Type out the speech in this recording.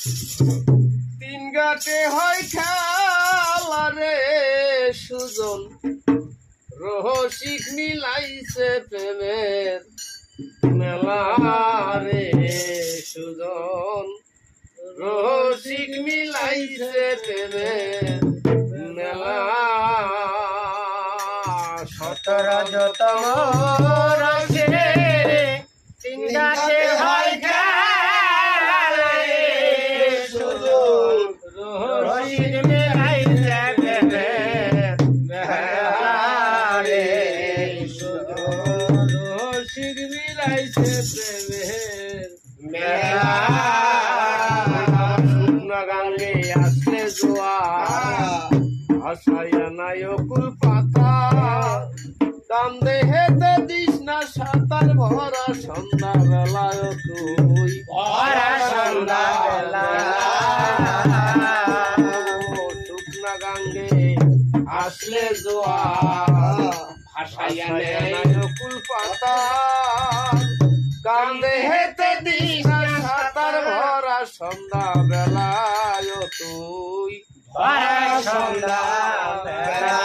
তিন ঘাটে হয় খেলা রে সুজন রহসিক মিলাইছে প্রেমের মেলা রে সুজন রসিক মিলাইছে প্রেমের মেলা 17তম রসে তিন ঘাটে হয় খেলা রে সুজন রসিক মিলাইছে প্রেমের মেলা রে সুজন রসিক মিলাইছে প্রেমের মেলা গাঙ্গে আসলে জোয়ার আশায়া নায়কুল পাতা কান্দে হেতে দিস না সাঁতার ভরা সন্ধ্যা বেলায় তুই ভরা সন্ধ্যা বেলা শুকনা গাঙ্গে আসলে জোয়ার ভাসাইয়া নায়কুল পাতা কান্দে হেতে দিস না সাঁতার ভরা সন্ধ্যা বেলায় তুই ভরা সন্ধ্যা বেলা